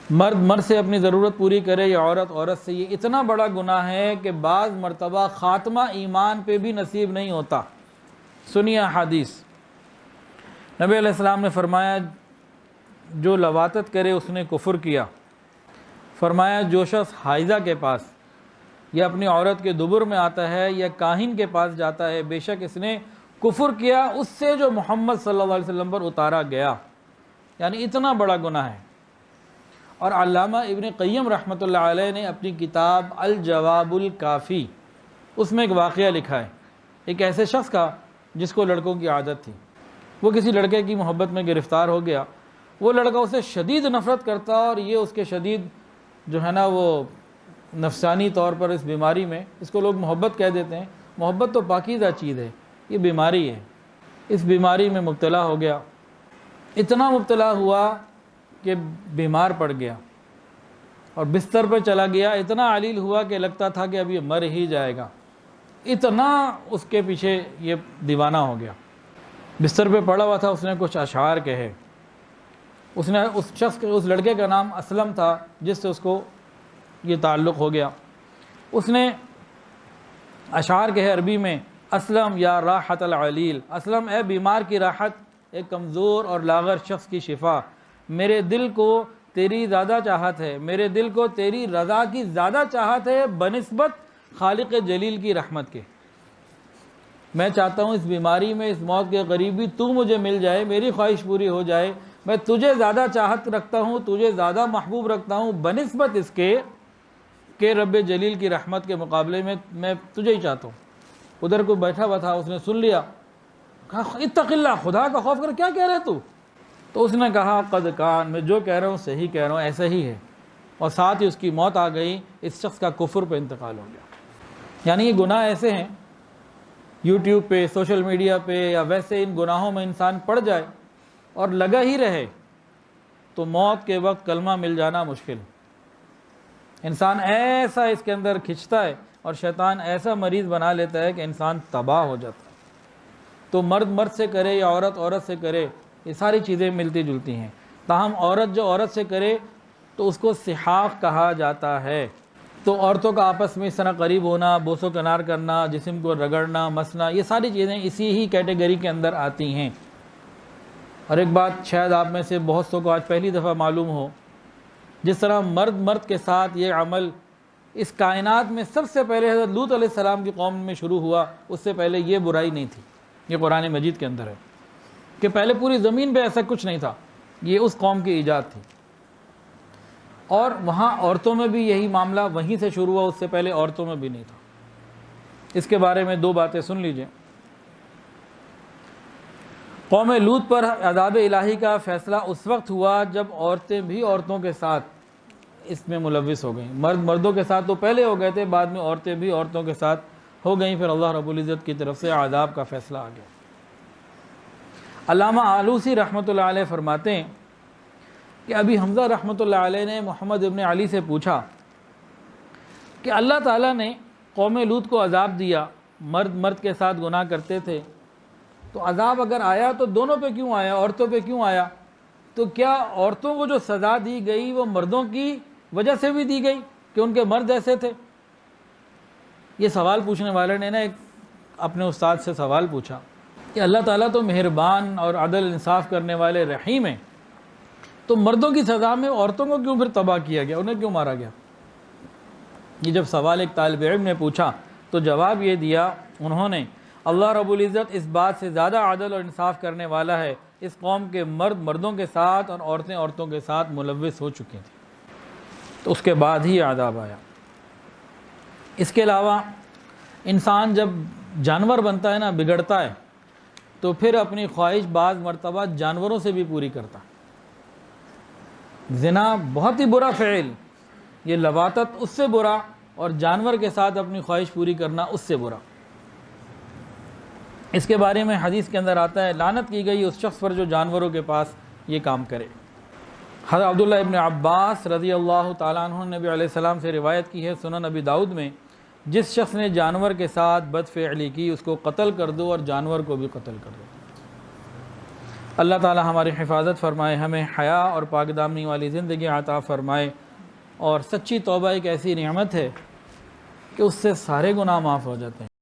مرد مرد سے اپنی ضرورت پوری کرے یا عورت عورت سے، یہ اتنا بڑا گناہ ہے کہ بعض مرتبہ خاتمہ ایمان پہ بھی نصیب نہیں ہوتا۔ سنیے حدیث، نبی علیہ السلام نے فرمایا جو لواطت کرے اس نے کفر کیا۔ فرمایا جو شخص حائضہ کے پاس یا اپنی عورت کے دبر میں آتا ہے یا کاہن کے پاس جاتا ہے، بے شک اس نے کفر کیا اس سے جو محمد صلی اللہ علیہ وسلم پر اتارا گیا، یعنی اتنا بڑا گناہ ہے۔ اور علامہ ابن قیم رحمۃ اللہ علیہ نے اپنی کتاب الجواب الکافی اس میں ایک واقعہ لکھا ہے، ایک ایسے شخص کا جس کو لڑکوں کی عادت تھی۔ وہ کسی لڑکے کی محبت میں گرفتار ہو گیا، وہ لڑکا اسے شدید نفرت کرتا اور یہ اس کے شدید جو ہے نا وہ نفسانی طور پر اس بیماری میں، اس کو لوگ محبت کہہ دیتے ہیں، محبت تو پاکیزہ چیز ہے، یہ بیماری ہے، اس بیماری میں مبتلا ہو گیا۔ اتنا مبتلا ہوا کہ بیمار پڑ گیا اور بستر پر چلا گیا، اتنا علیل ہوا کہ لگتا تھا کہ اب یہ مر ہی جائے گا، اتنا اس کے پیچھے یہ دیوانہ ہو گیا۔ بستر پہ پڑا ہوا تھا، اس نے کچھ اشعار کہے، اس نے اس شخص کے، اس لڑکے کا نام اسلم تھا جس سے اس کو یہ تعلق ہو گیا۔ اس نے اشعار کہے عربی میں، اسلم یا راحت العلیل، اسلم اے بیمار کی راحت، ایک کمزور اور لاغر شخص کی شفا، میرے دل کو تیری زیادہ چاہت ہے، میرے دل کو تیری رضا کی زیادہ چاہت ہے بنسبت خالق جلیل کی رحمت کے۔ میں چاہتا ہوں اس بیماری میں، اس موت کے قریب بھی تو مجھے مل جائے، میری خواہش پوری ہو جائے، میں تجھے زیادہ چاہت رکھتا ہوں، تجھے زیادہ محبوب رکھتا ہوں بنسبت اس کے کہ رب جلیل کی رحمت کے مقابلے میں میں تجھے ہی چاہتا ہوں۔ ادھر کوئی بیٹھا ہوا تھا، اس نے سن لیا، کہا اتق اللہ، خدا کا خوف کر، کیا کہہ رہے تو اس نے کہا قد کان، میں جو کہہ رہا ہوں صحیح کہہ رہا ہوں، ایسا ہی ہے، اور ساتھ ہی اس کی موت آ گئی، اس شخص کا کفر پہ انتقال ہو گیا۔ یعنی یہ گناہ ایسے ہیں، یوٹیوب پہ، سوشل میڈیا پہ یا ویسے ان گناہوں میں انسان پڑ جائے اور لگا ہی رہے تو موت کے وقت کلمہ مل جانا مشکل۔ انسان ایسا اس کے اندر کھنچتا ہے اور شیطان ایسا مریض بنا لیتا ہے کہ انسان تباہ ہو جاتا ہے۔ تو مرد مرد سے کرے یا عورت عورت سے کرے، یہ ساری چیزیں ملتی جلتی ہیں، تاہم عورت جو عورت سے کرے تو اس کو صحاق کہا جاتا ہے۔ تو عورتوں کا آپس میں اس طرح قریب ہونا، بوس و کنار کرنا، جسم کو رگڑنا، مسنا، یہ ساری چیزیں اسی ہی کیٹیگری کے اندر آتی ہیں۔ اور ایک بات شاید آپ میں سے بہت سو کو آج پہلی دفعہ معلوم ہو، جس طرح مرد مرد کے ساتھ یہ عمل اس کائنات میں سب سے پہلے حضرت لوط علیہ السلام کی قوم میں شروع ہوا، اس سے پہلے یہ برائی نہیں تھی، یہ قرآن مجید کے اندر ہے کہ پہلے پوری زمین پہ ایسا کچھ نہیں تھا، یہ اس قوم کی ایجاد تھی۔ اور وہاں عورتوں میں بھی یہی معاملہ وہیں سے شروع ہوا، اس سے پہلے عورتوں میں بھی نہیں تھا۔ اس کے بارے میں دو باتیں سن لیجئے۔ قوم لوط پر عذاب الہی کا فیصلہ اس وقت ہوا جب عورتیں بھی عورتوں کے ساتھ اس میں ملوث ہو گئیں۔ مرد مردوں کے ساتھ تو پہلے ہو گئے تھے، بعد میں عورتیں بھی عورتوں کے ساتھ ہو گئیں، پھر اللہ رب العزت کی طرف سے عذاب کا فیصلہ آ گیا۔ علامہ آلوسی رحمۃ اللہ علیہ فرماتے ہیں کہ ابی حمزہ رحمۃ اللہ علیہ نے محمد ابن علی سے پوچھا کہ اللہ تعالیٰ نے قوم لوط کو عذاب دیا، مرد مرد کے ساتھ گناہ کرتے تھے، تو عذاب اگر آیا تو دونوں پہ کیوں آیا، عورتوں پہ کیوں آیا؟ تو کیا عورتوں کو جو سزا دی گئی وہ مردوں کی وجہ سے بھی دی گئی کہ ان کے مرد ایسے تھے؟ یہ سوال پوچھنے والے نے ایک اپنے استاد سے سوال پوچھا کہ اللہ تعالیٰ تو مہربان اور عدل انصاف کرنے والے رحیم ہیں، تو مردوں کی سزا میں عورتوں کو کیوں پھر تباہ کیا گیا، انہیں کیوں مارا گیا؟ یہ جب سوال ایک طالب علم نے پوچھا تو جواب یہ دیا انہوں نے، اللہ رب العزت اس بات سے زیادہ عدل اور انصاف کرنے والا ہے، اس قوم کے مرد مردوں کے ساتھ اور عورتیں عورتوں کے ساتھ ملوث ہو چکی تھیں، تو اس کے بعد ہی عذاب آیا۔ اس کے علاوہ انسان جب جانور بنتا ہے نا، بگڑتا ہے، تو پھر اپنی خواہش بعض مرتبہ جانوروں سے بھی پوری کرتا ہے۔ زنا بہت ہی برا فعل، یہ لواطت اس سے برا، اور جانور کے ساتھ اپنی خواہش پوری کرنا اس سے برا۔ اس کے بارے میں حدیث کے اندر آتا ہے، لعنت کی گئی اس شخص پر جو جانوروں کے پاس یہ کام کرے۔ حضرت عبداللہ ابن عباس رضی اللہ تعالیٰ عنہ نے نبی علیہ السلام سے روایت کی ہے سنن ابی داؤد میں، جس شخص نے جانور کے ساتھ بد فعلی کی اس کو قتل کر دو اور جانور کو بھی قتل کر دو۔ اللہ تعالی ہماری حفاظت فرمائے، ہمیں حیا اور پاک دامنی والی زندگی عطا فرمائے، اور سچی توبہ ایک ایسی نعمت ہے کہ اس سے سارے گناہ معاف ہو جاتے ہیں۔